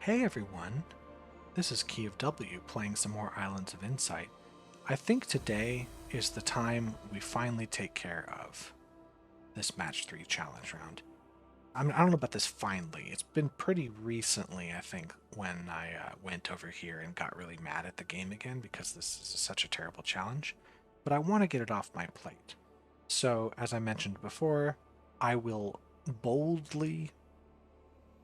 Hey everyone, this is Key of W playing some more Islands of Insight. I think today is the time we finally take care of this Match 3 challenge round. I don't know about this finally. It's been pretty recently, I think, when I went over here and got really mad at the game again because this is such a terrible challenge. But I want to get it off my plate. So, as I mentioned before, I will boldly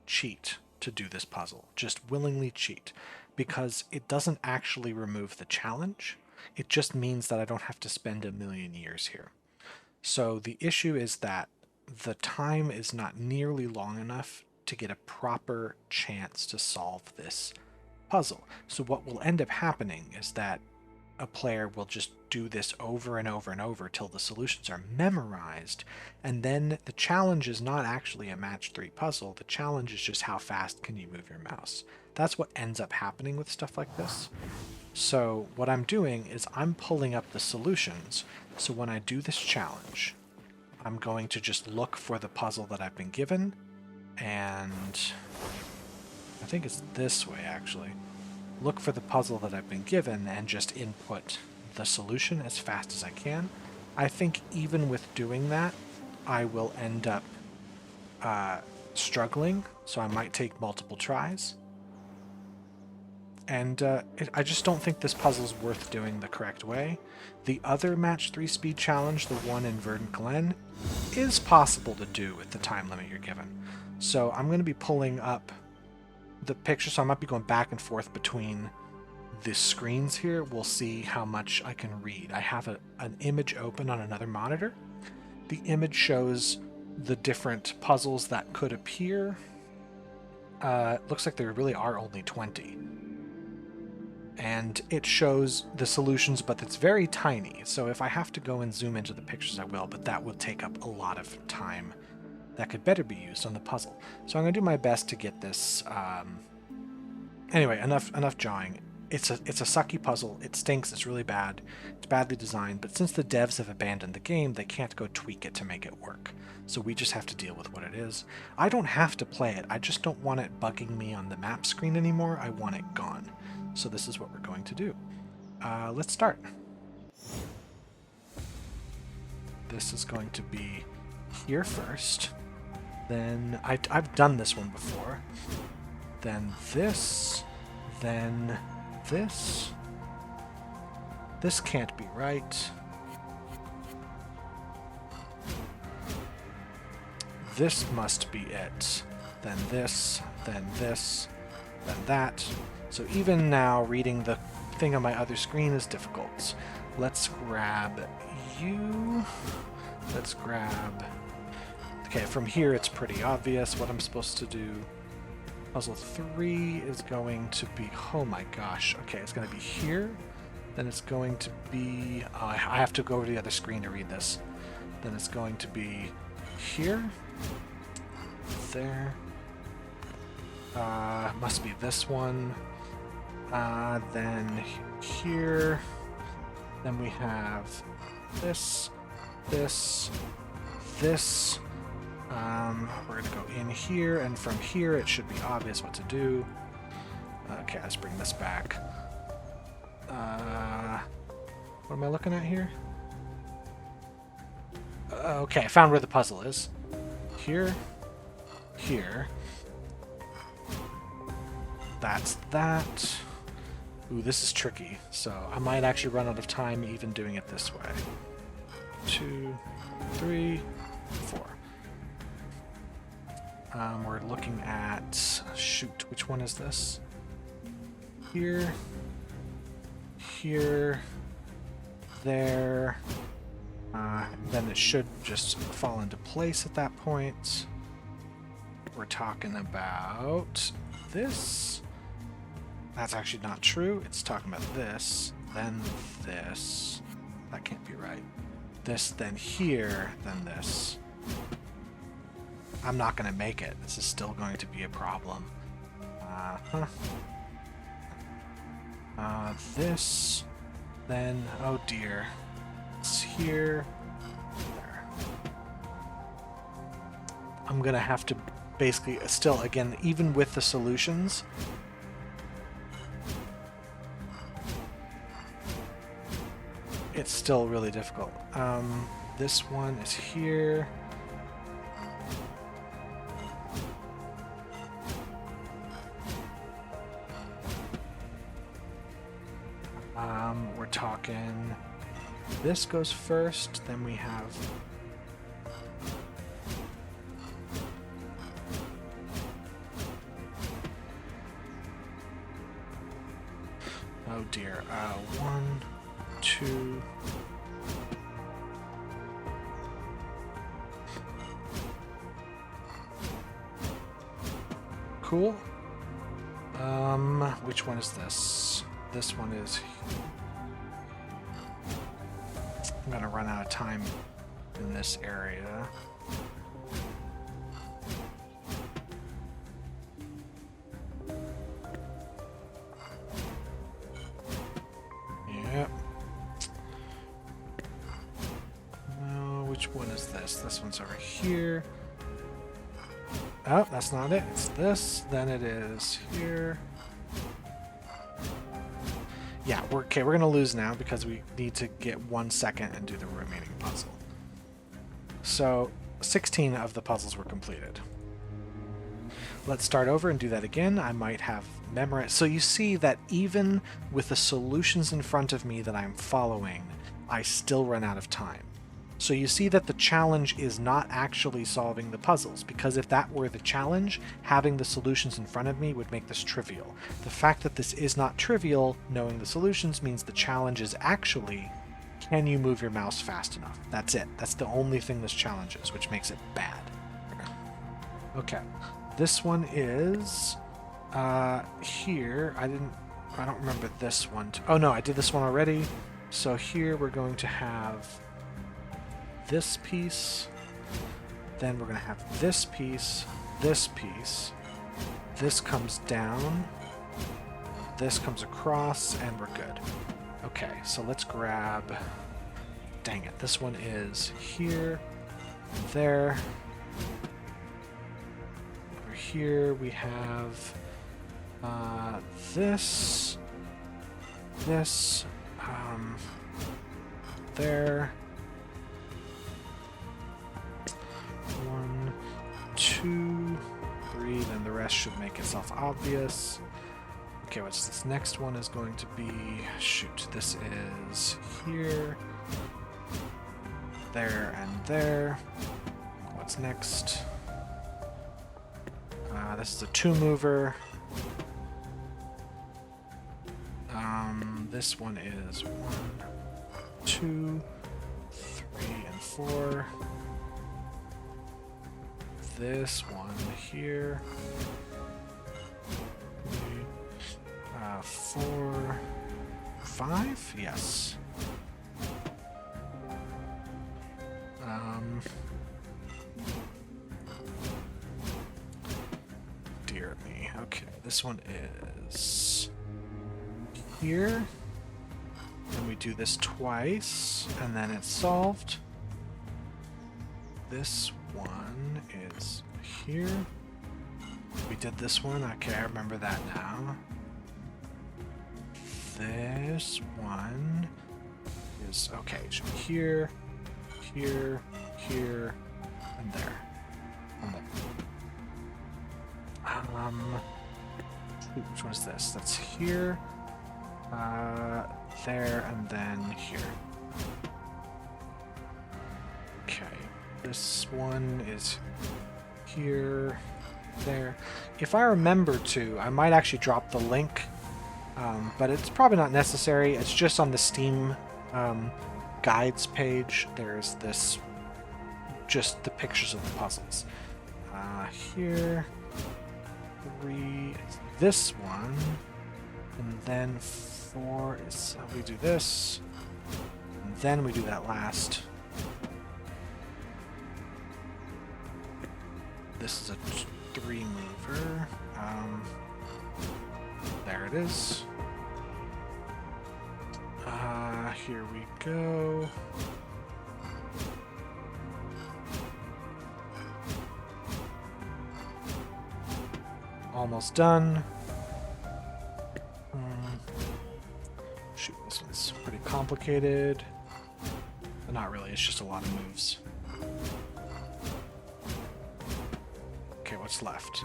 cheat to do this puzzle. Just willingly cheat. Because it doesn't actually remove the challenge. It just means that I don't have to spend a million years here. So the issue is that the time is not nearly long enough to get a proper chance to solve this puzzle. So what will end up happening is that a player will just do this over and over and over till the solutions are memorized, and then the challenge is not actually a match 3 puzzle. The challenge is just how fast can you move your mouse. That's what ends up happening with stuff like this. So what I'm doing is I'm pulling up the solutions, so when I do this challenge, I'm going to just look for the puzzle that I've been given, and I think it's this way actually. Look for the puzzle that I've been given and just input the solution as fast as I can. I think even with doing that, I will end up struggling, so I might take multiple tries. And I just don't think this puzzle's worth doing the correct way. The other Match 3 speed challenge, the one in Verdant Glen, is possible to do with the time limit you're given. So I'm going to be pulling up the picture, so I might be going back and forth between the screens here. We'll see how much I can read. I have an image open on another monitor. The image shows the different puzzles that could appear. Looks like there really are only 20. And it shows the solutions, but it's very tiny. So if I have to go and zoom into the pictures, I will, but that would take up a lot of time that could better be used on the puzzle. So I'm going to do my best to get this. Anyway, enough jawing. It's a sucky puzzle. It stinks. It's really bad. It's badly designed. But since the devs have abandoned the game, they can't go tweak it to make it work. So we just have to deal with what it is. I don't have to play it. I just don't want it bugging me on the map screen anymore. I want it gone. So this is what we're going to do. Let's start. This is going to be here first. Then I've done this one before. Then this. Then this. This can't be right. This must be it. Then this. Then this. Then that. So even now, reading the thing on my other screen is difficult. Let's grab you. Let's grab... Okay, from here it's pretty obvious what I'm supposed to do. Puzzle 3 is going to be... Oh my gosh. Okay, it's going to be here. Then it's going to be... I have to go over to the other screen to read this. Then it's going to be here. There. Must be this one. Then here. Then we have this, this, this. We're going to go in here, and from here it should be obvious what to do. Okay, let's bring this back. What am I looking at here? Okay, I found where the puzzle is. Here. Here. That's that. Ooh, this is tricky, so I might actually run out of time even doing it this way. 2, 3, 4. We're looking at... Shoot, which one is this? Here. Here. There. Then it should just fall into place at that point. We're talking about this. That's actually not true. It's talking about this, then this. That can't be right. This, then here, then this. I'm not going to make it. This is still going to be a problem. This, then, oh dear. It's here. There. I'm going to have to basically still, again, even with the solutions, it's still really difficult. This one is here. We're talking, this goes first, then we have oh dear, 1, 2, cool. Which one is this? This one is, I'm gonna run out of time in this area. Yep. No, which one is this? This one's over here. Oh, that's not it. It's this. Then it is here. Yeah, we're gonna lose now because we need to get 1 second and do the remaining puzzle. So 16 of the puzzles were completed. Let's start over and do that again. I might have memorized. So you see that even with the solutions in front of me that I'm following, I still run out of time. So you see that the challenge is not actually solving the puzzles, because if that were the challenge, having the solutions in front of me would make this trivial. The fact that this is not trivial, knowing the solutions, means the challenge is actually, can you move your mouse fast enough? That's it. That's the only thing this challenge is, which makes it bad. Okay. This one is here. I don't remember this one. Oh no, I did this one already. So here we're going to have this piece, then we're going to have this piece, this comes down, this comes across, and we're good. Okay, so let's grab, dang it, this one is here, there, over here we have this, there, 1, 2, 3, then the rest should make itself obvious. Okay, what's this next one is going to be? Shoot, this is here, there, and there. What's next? This is a 2-mover. This one is 1, 2, 3, and 4. This one here, 4, 5, yes. Dear me. Okay, this one is here, and we do this twice, and then it's solved. This one is here. We did this one. Okay, I remember that now. This one is, okay, so here, here, here, and there. And there. Which one is this? That's here, there, and then here. Okay. This one is here, there. If I remember to, I might actually drop the link, but it's probably not necessary. It's just on the Steam guides page. There's this, just the pictures of the puzzles. Here, 3, this one, and then 4 is, we do this, and then we do that last. This is a 3-mover. There it is. Here we go. almost done. Shoot, this one's pretty complicated. But not really, it's just a lot of moves. Okay, what's left?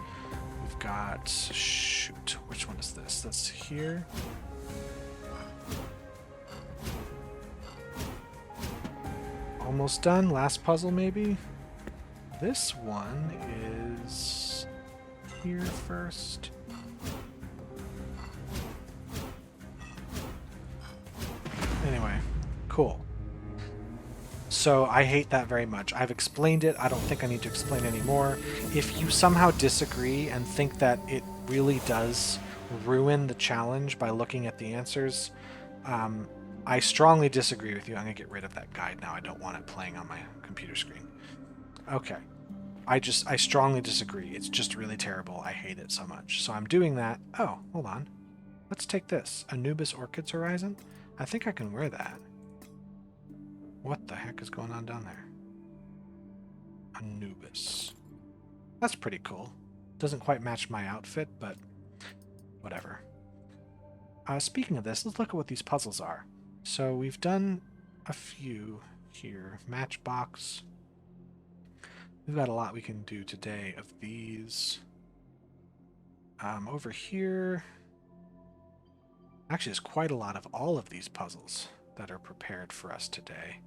We've got... Shoot, which one is this? That's here. Almost done. Last puzzle, maybe? This one is here first. Anyway, cool. So I hate that very much. I've explained it. I don't think I need to explain anymore. If you somehow disagree and think that it really does ruin the challenge by looking at the answers, I strongly disagree with you. I'm going to get rid of that guide now. I don't want it playing on my computer screen. Okay. I strongly disagree. It's just really terrible. I hate it so much. So I'm doing that. Oh, hold on. Let's take this. Anubis Orchids Horizon. I think I can wear that. What the heck is going on down there? Anubis. That's pretty cool. Doesn't quite match my outfit, but whatever. Speaking of this, let's look at what these puzzles are. So we've done a few here. Matchbox. We've got a lot we can do today of these. Over here... Actually, there's quite a lot of all of these puzzles that are prepared for us today.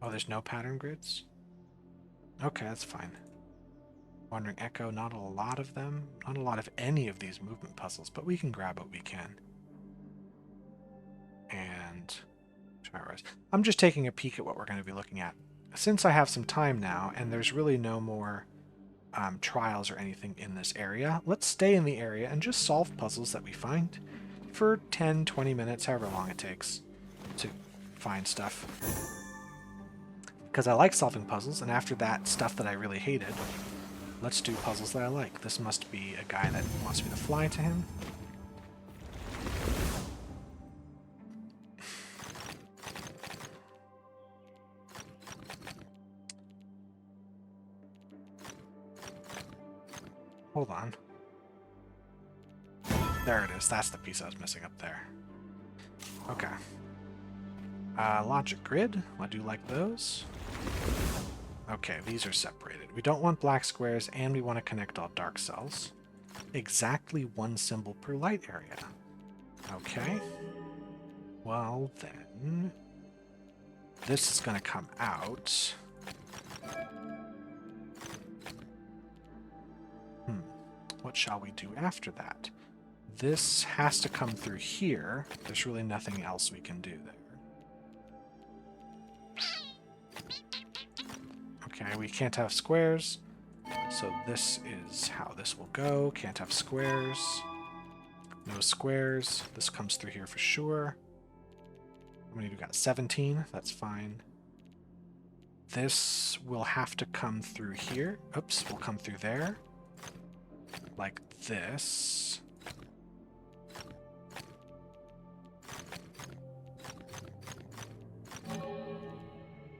Oh, there's no pattern grids? Okay, that's fine. Wandering Echo, not a lot of them. Not a lot of any of these movement puzzles, but we can grab what we can. And I'm just taking a peek at what we're going to be looking at. Since I have some time now, and there's really no more trials or anything in this area, let's stay in the area and just solve puzzles that we find for 10, 20 minutes, however long it takes to find stuff. Because I like solving puzzles, and after that stuff that I really hated, let's do puzzles that I like. This must be a guy that wants me to fly to him. Hold on. There it is. That's the piece I was missing up there. Okay. Logic grid. I do like those. Okay, these are separated. We don't want black squares, and we want to connect all dark cells. Exactly one symbol per light area. Okay. Well, then... this is going to come out. What shall we do after that? This has to come through here. There's really nothing else we can do there. Okay, we can't have squares. So this is how this will go. Can't have squares. No squares. This comes through here for sure. How many do we got? 17. That's fine. This will have to come through here. Oops, will come through there. Like this.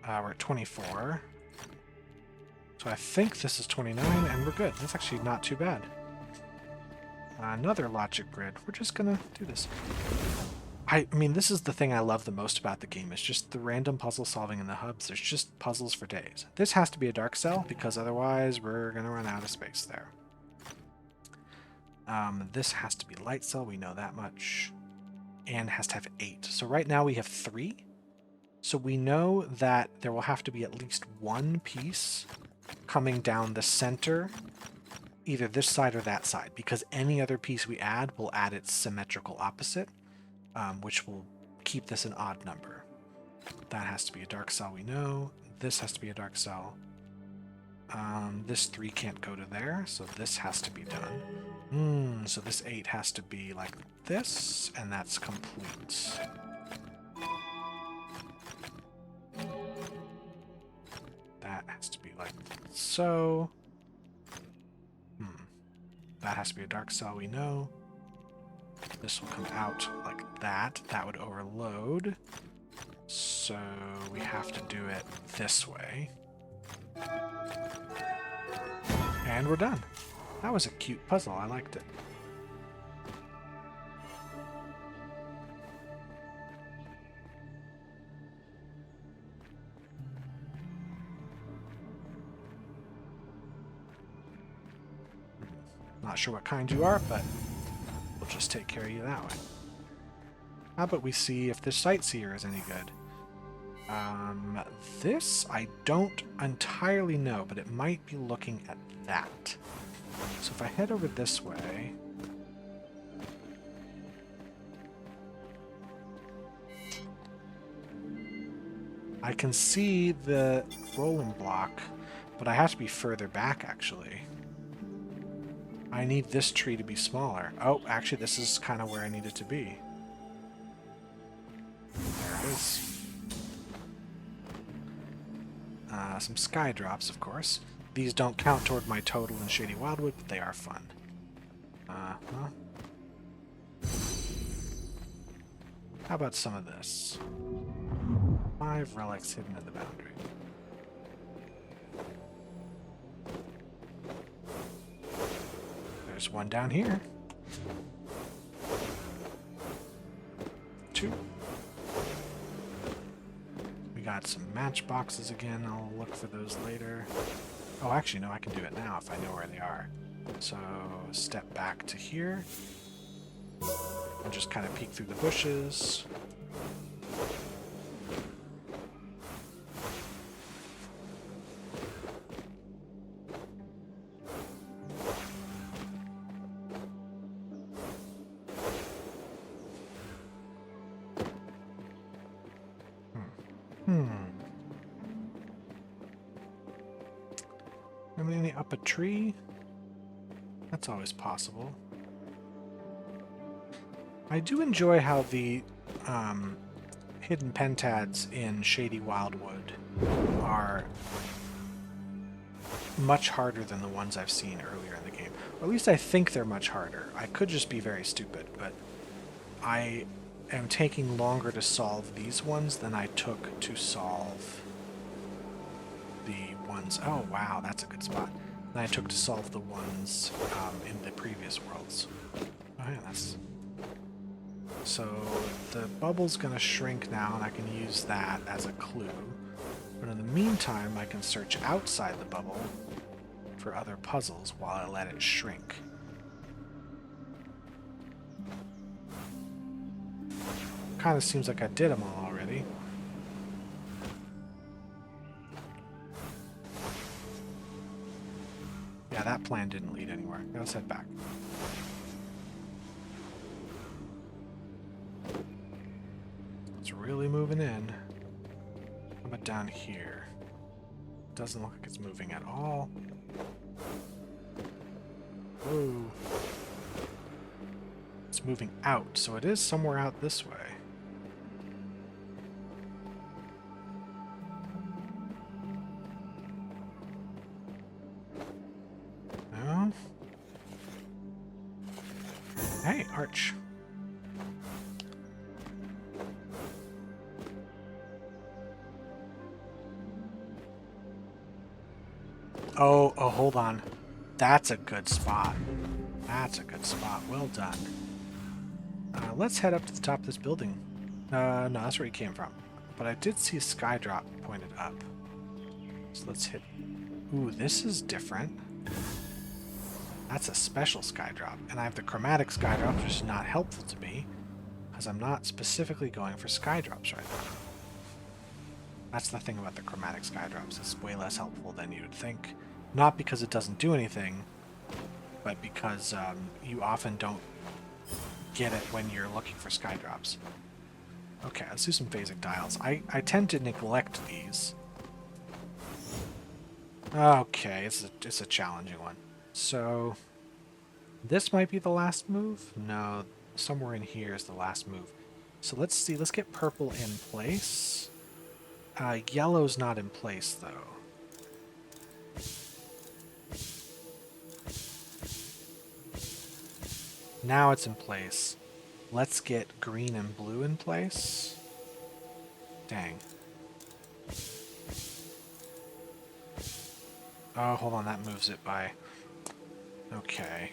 We're at 24. So I think this is 29, and we're good. That's actually not too bad. Another logic grid. We're just gonna do this. I mean, this is the thing I love the most about the game. It's just the random puzzle solving in the hubs. There's just puzzles for days. This has to be a dark cell, because otherwise we're gonna run out of space there. This has to be light cell, we know that much. And has to have 8. So right now we have 3. So we know that there will have to be at least one piece coming down the center, either this side or that side, because any other piece we add will add its symmetrical opposite, which will keep this an odd number. That has to be a dark cell, we know. This has to be a dark cell. This 3 can't go to there, so this has to be done. So this 8 has to be like this, and that's complete. That has to be like so. That has to be a dark cell, we know. This will come out like that. That would overload. So we have to do it this way. And we're done. That was a cute puzzle. I liked it. Not sure what kind you are, but we'll just take care of you that way. How about we see if this sightseer is any good? This I don't entirely know, but it might be looking at that. So if I head over this way... I can see the rolling block, but I have to be further back, actually. I need this tree to be smaller. Oh, actually, this is kind of where I need it to be. There it is. Some sky drops, of course. These don't count toward my total in Shady Wildwood, but they are fun. Huh? How about some of this? 5 relics hidden in the boundary. There's one down here. 2. We got some matchboxes again. I'll look for those later. Oh, actually, no, I can do it now if I know where they are. So, step back to here. And just kind of peek through the bushes. Maybe up a tree? That's always possible. I do enjoy how the hidden pentads in Shady Wildwood are much harder than the ones I've seen earlier in the game. Or at least I think they're much harder. I could just be very stupid, but I am taking longer to solve these ones than I took to solve the ones... Oh, wow, that's a good spot. Than I took to solve the ones in the previous worlds. Oh, yeah, that's... So the bubble's going to shrink now, and I can use that as a clue. But in the meantime, I can search outside the bubble for other puzzles while I let it shrink. Kind of seems like I did them all already. Yeah, that plan didn't lead anywhere. Now let's head back. It's really moving in. How about down here? Doesn't look like it's moving at all. Whoa. It's moving out, so it is somewhere out this way. No? Hey, Arch. Oh, hold on. That's a good spot. That's a good spot. Well done. Let's head up to the top of this building. No, that's where he came from. But I did see a sky drop pointed up. So let's hit... Ooh, this is different. That's a special sky drop. And I have the chromatic sky drop, which is not helpful to me, because I'm not specifically going for sky drops right now. That's the thing about the chromatic sky drops. It's way less helpful than you would think. Not because it doesn't do anything, but because you often don't get it when you're looking for sky drops. Okay, let's do some phasic dials. I tend to neglect these. Okay, it's a challenging one. So, this might be the last move? No, somewhere in here is the last move. So let's see, let's get purple in place. Yellow's not in place, though. Now it's in place. Let's get green and blue in place. Dang. Oh, hold on, that moves it by... Okay.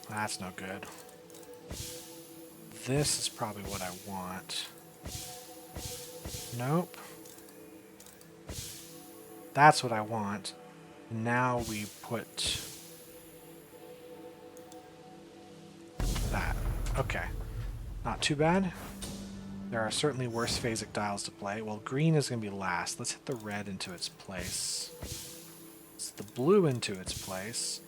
That's no good. This is probably what I want. Nope. That's what I want. And now we put that. Okay. Not too bad. There are certainly worse phasic dials to play. Well, green is going to be last. Let's hit the red into its place. It's the blue into its place.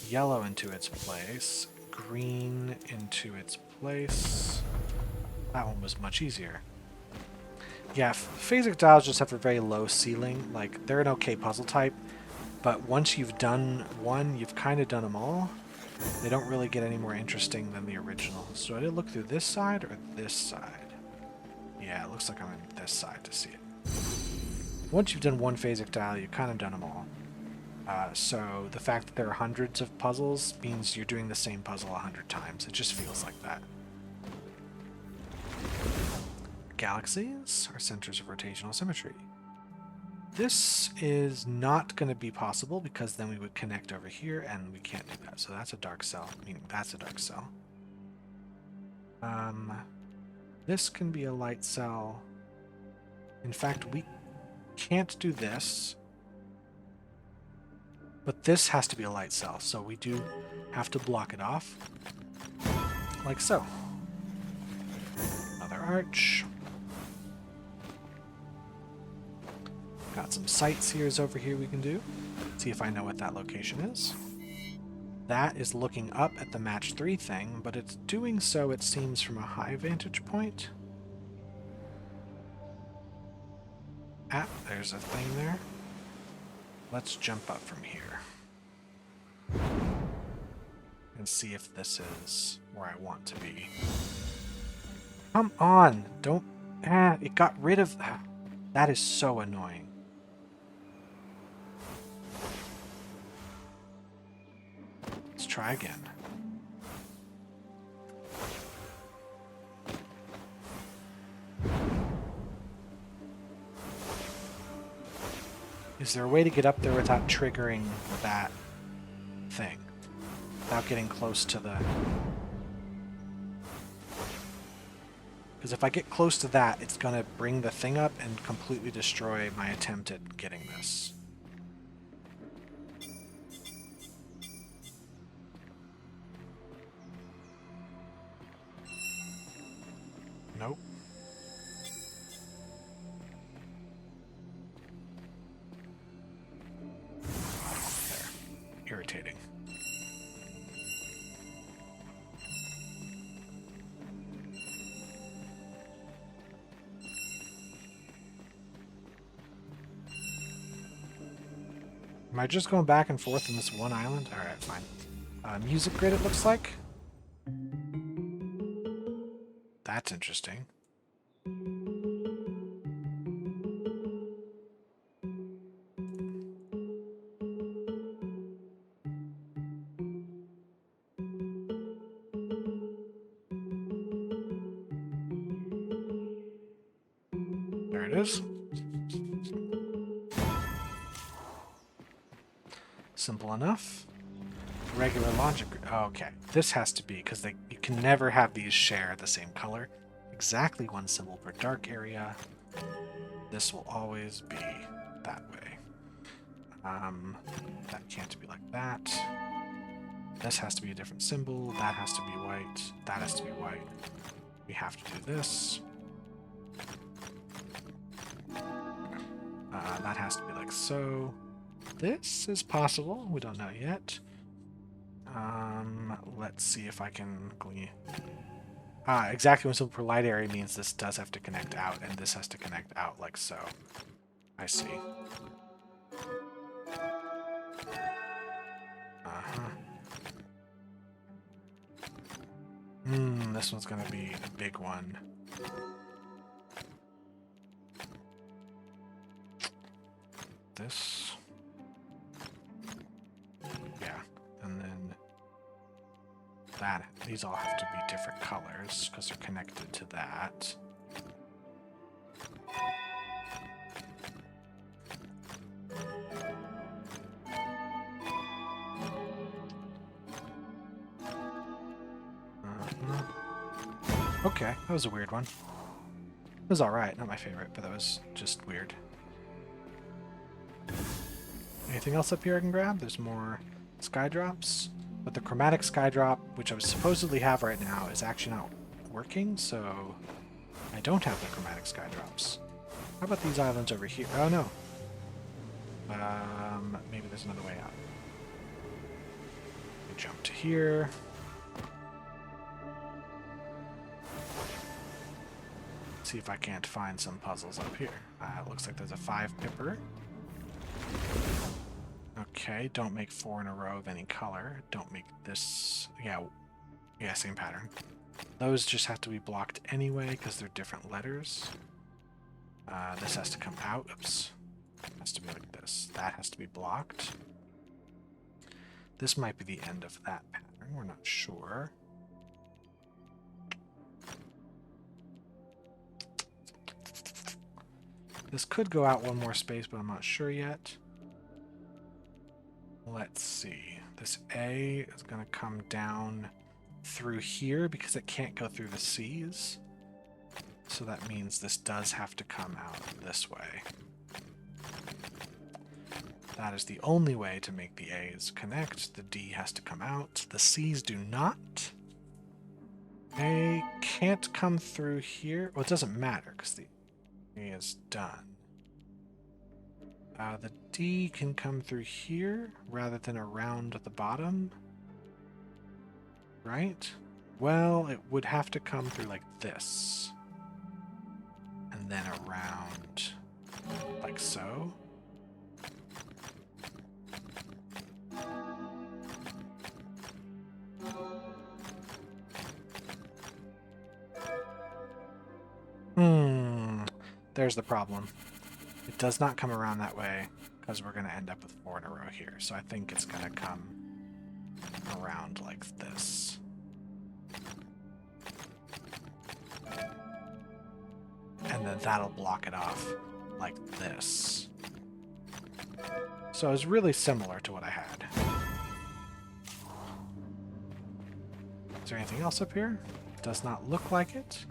Yellow into its place. Green into its place. That one was much easier. Yeah, phasic dials just have a very low ceiling. Like, they're an okay puzzle type, but once you've done one, you've kind of done them all. They don't really get any more interesting than the original. So I did look through this side or this side? Yeah, it looks like I'm on this side to see it. Once you've done one phasic dial, you've kind of done them all. So the fact that there are hundreds of puzzles means you're doing the same puzzle 100 times. It just feels like that. Galaxies are centers of rotational symmetry. This is not going to be possible because then we would connect over here and we can't do that. So that's a dark cell, meaning that's a dark cell. This can be a light cell. In fact, we can't do this. But this has to be a light cell, so we do have to block it off. Like so. Another arch. Got some sightseers over here we can do. See if I know what that location is. That is looking up at the match 3 thing, but it's doing so, it seems, from a high vantage point. Ah, there's a thing there. Let's jump up from here. And see if this is where I want to be. Come on! Don't... Ah, it got rid of... Ah, that is so annoying. Let's try again. Is there a way to get up there without triggering that thing? Without getting close to the... Because if I get close to that, it's going to bring the thing up and completely destroy my attempt at getting this. Nope. There. Irritating. Am I just going back and forth in this one island? Alright, fine. Music grid, it looks like. That's interesting. There it is. Simple enough. Regular logic. Oh, okay, this has to be because you can never have these share the same color. Exactly one symbol per dark area. This will always be that way. That can't be like that. This has to be a different symbol. That has to be white. That has to be white. We have to do this. That has to be like so. This is possible. We don't know yet. Let's see if I can... exactly one symbol per light area means this does have to connect out, and this has to connect out like so. I see. This one's gonna be a big one. This. Yeah, and then that. These all have to be different colors because they're connected to that. Okay, that was a weird one. It was alright, not my favorite, but that was just weird. Anything else up here I can grab? There's more sky drops. But the chromatic sky drop, which I supposedly have right now, is actually not working, so I don't have the chromatic sky drops. How about these islands over here? Oh no. Maybe there's another way out. We jump to here. See if I can't find some puzzles up here. It looks like there's a 5-pipper. Okay, don't make 4 in a row of any color. Don't make this... Yeah, same pattern. Those just have to be blocked anyway because they're different letters. This has to come out. Oops. Has to be like this. That has to be blocked. This might be the end of that pattern. We're not sure. This could go out one more space, but I'm not sure yet. Let's see. This A is going to come down through here because it can't go through the C's. So that means this does have to come out this way. That is the only way to make the A's connect. The D has to come out. The C's do not. A can't come through here. Well, it doesn't matter because the A is done. The D can come through here rather than around the bottom. Right? Well, it would have to come through like this. And then around like so. There's the problem. It does not come around that way because we're going to end up with 4 in a row here. So I think it's going to come around like this. And then that'll block it off like this. So it's really similar to what I had. Is there anything else up here? Does not look like it.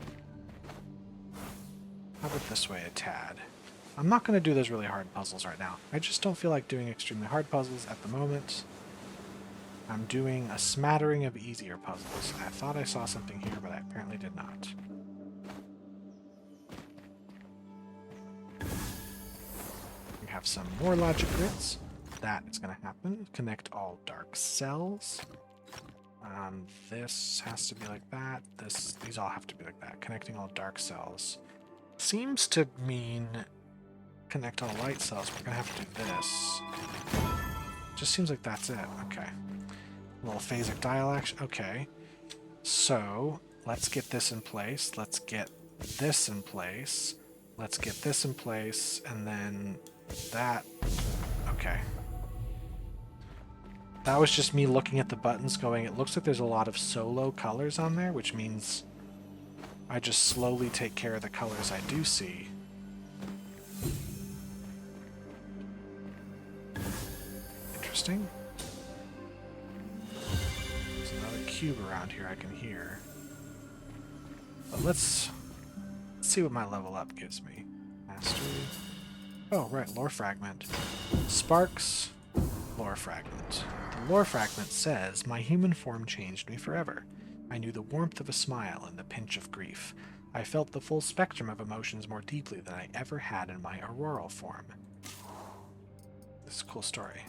How about this way a tad? I'm not going to do those really hard puzzles right now. I just don't feel like doing extremely hard puzzles at the moment. I'm doing a smattering of easier puzzles. I thought I saw something here, but I apparently did not. We have some more logic grids. That is going to happen. Connect all dark cells. This has to be like that. These all have to be like that. Connecting all dark cells. Seems to mean connect all light cells. We're going to have to do this. Just seems like that's it. Okay. A little phasic dial action. Okay. So, let's get this in place. Let's get this in place. Let's get this in place. And then that. Okay. That was just me looking at the buttons going, it looks like there's a lot of solo colors on there, which means I just slowly take care of the colors I do see. Interesting. There's another cube around here I can hear. But let's see what my level up gives me. Mastery. Oh, right, lore fragment. Sparks, lore fragment. The lore fragment says, my human form changed me forever. I knew the warmth of a smile and the pinch of grief. I felt the full spectrum of emotions more deeply than I ever had in my auroral form. This is a cool story.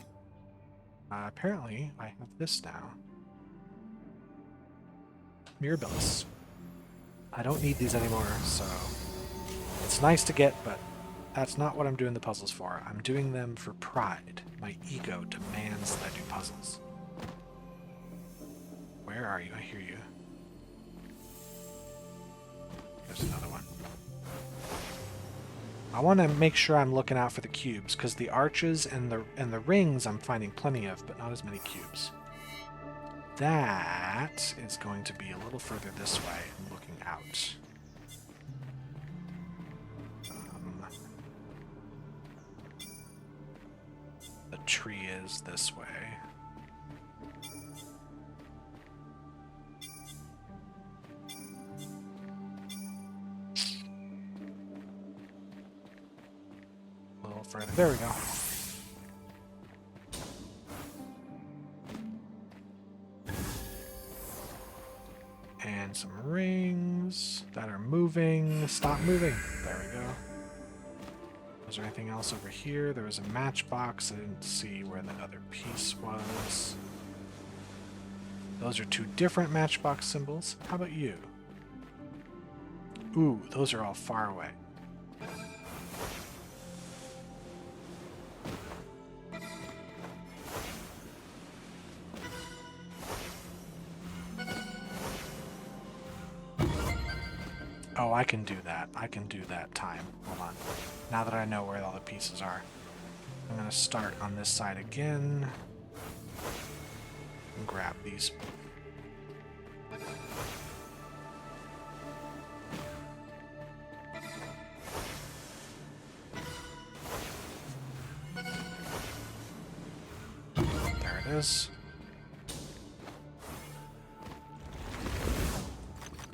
Apparently, I have this now. Mirabilis. I don't need these anymore, so it's nice to get, but that's not what I'm doing the puzzles for. I'm doing them for pride. My ego demands that I do puzzles. Where are you? I hear you. There's another one. I want to make sure I'm looking out for the cubes, because the arches and the rings I'm finding plenty of, but not as many cubes. That is going to be a little further this way and looking out. The tree is this way. further. There we go. And some rings that are moving. Stop moving. There we go. Was there anything else over here? There was a matchbox. I didn't see where the other piece was. Those are two different matchbox symbols. How about you? Ooh, those are all far away. Oh, I can do that. I can do that time. Hold on. Now that I know where all the pieces are. I'm going to start on this side again. And grab these. There it is.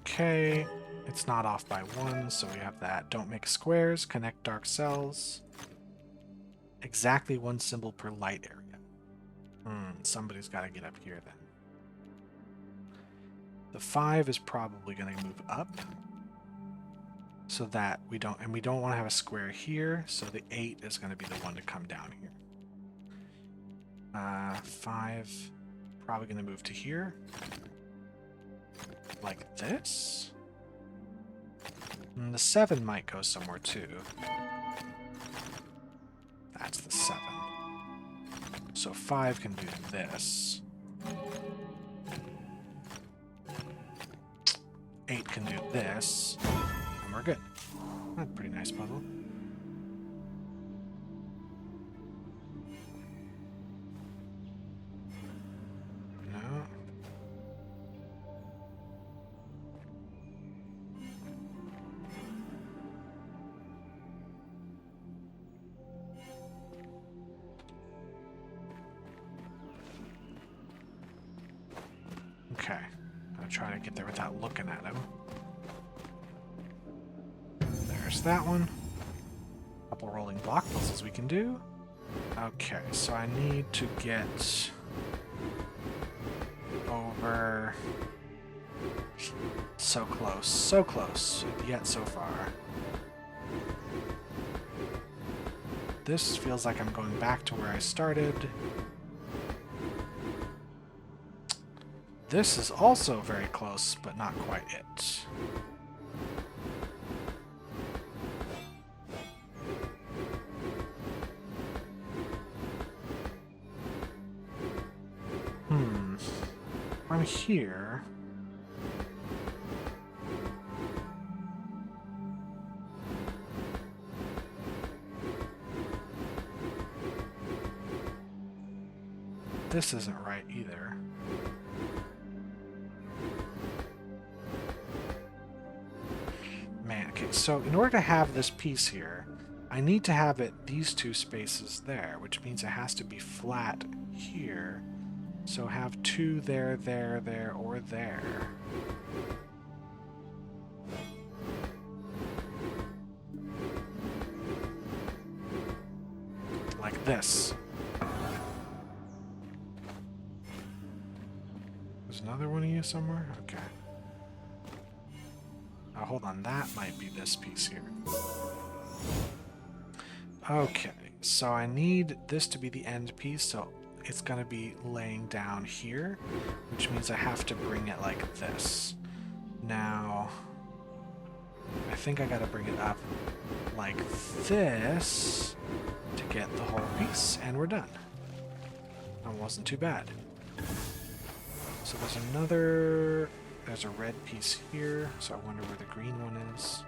Okay. It's not off by one, so we have that. Don't make squares, connect dark cells. Exactly one symbol per light area. Somebody's got to get up here then. The 5 is probably going to move up. So that we don't, and we don't want to have a square here, so the 8 is going to be the one to come down here. 5, probably going to move to here. Like this. And the 7 might go somewhere too. That's the 7. So 5 can do this. 8 can do this. And we're good. That's a pretty nice puzzle. No. Okay, I'll try to get there without looking at him. There's that one. Couple rolling block puzzles we can do. Okay, so I need to get over. So close, yet so far. This feels like I'm going back to where I started. This is also very close, but not quite it. From here... This isn't right either. Man, okay, so in order to have this piece here, I need to have it these two spaces there, which means it has to be flat here. So have 2 there, there, there, or there. Like this. There's another one of you somewhere? Okay. Oh, hold on, that might be this piece here. Okay, so I need this to be the end piece, so it's going to be laying down here, which means I have to bring it like this. Now, I think I got to bring it up like this to get the whole piece, and we're done. That wasn't too bad. So there's a red piece here, so I wonder where the green one is.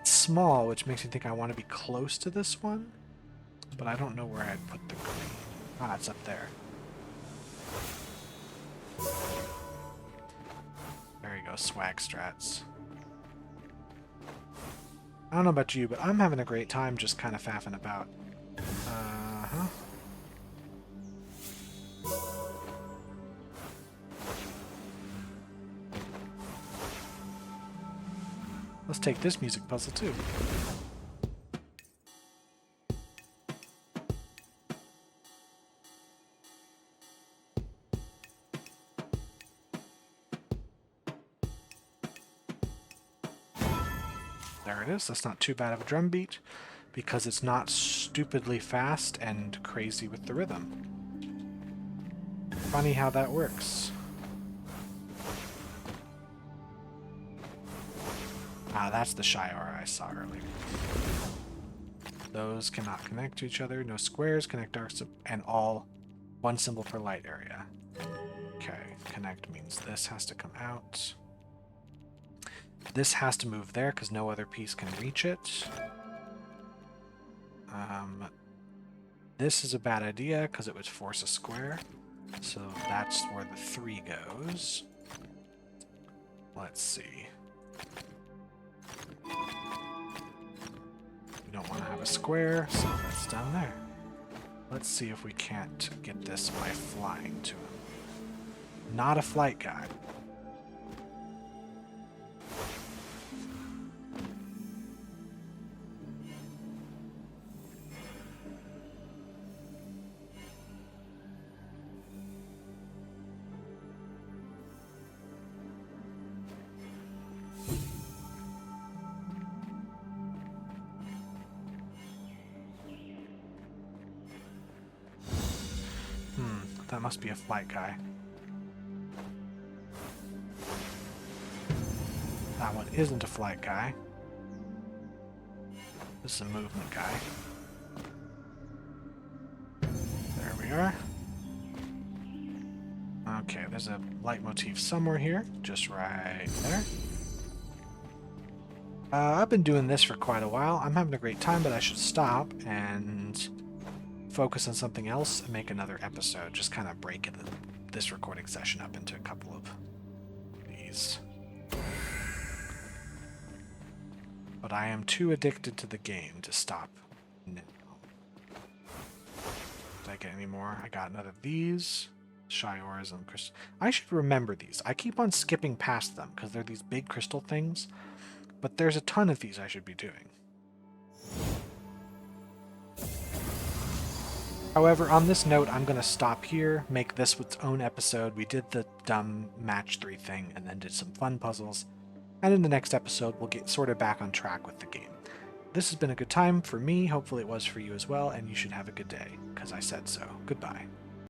It's small, which makes me think I want to be close to this one, but I don't know where I'd put the green. Ah, it's up there. There you go, swag strats. I don't know about you, but I'm having a great time just kind of faffing about. Uh-huh. Let's take this music puzzle too. There it is. That's not too bad of a drum beat because it's not stupidly fast and crazy with the rhythm. Funny how that works. Ah, that's the shy aura I saw earlier. Those cannot connect to each other. No squares, connect dark, and all one symbol per light area. Okay, connect means this has to come out. This has to move there because no other piece can reach it. This is a bad idea because it would force a square. So that's where the 3 goes. Let's see. We don't want to have a square, so that's down there. Let's see if we can't get this by flying to him. Not a flight guy. That must be a flight guy. That one isn't a flight guy. This is a movement guy. There we are. Okay, there's a leitmotif somewhere here, just right there. I've been doing this for quite a while. I'm having a great time, but I should stop and focus on something else and make another episode. Just kind of break this recording session up into a couple of these. But I am too addicted to the game to stop now. Did I get any more? I got another of these. Shy auras and crystal. I should remember these. I keep on skipping past them because they're these big crystal things. But there's a ton of these I should be doing. However, on this note, I'm going to stop here, make this its own episode. We did the dumb match 3 thing and then did some fun puzzles. And in the next episode, we'll get sort of back on track with the game. This has been a good time for me. Hopefully it was for you as well, and you should have a good day, because I said so. Goodbye.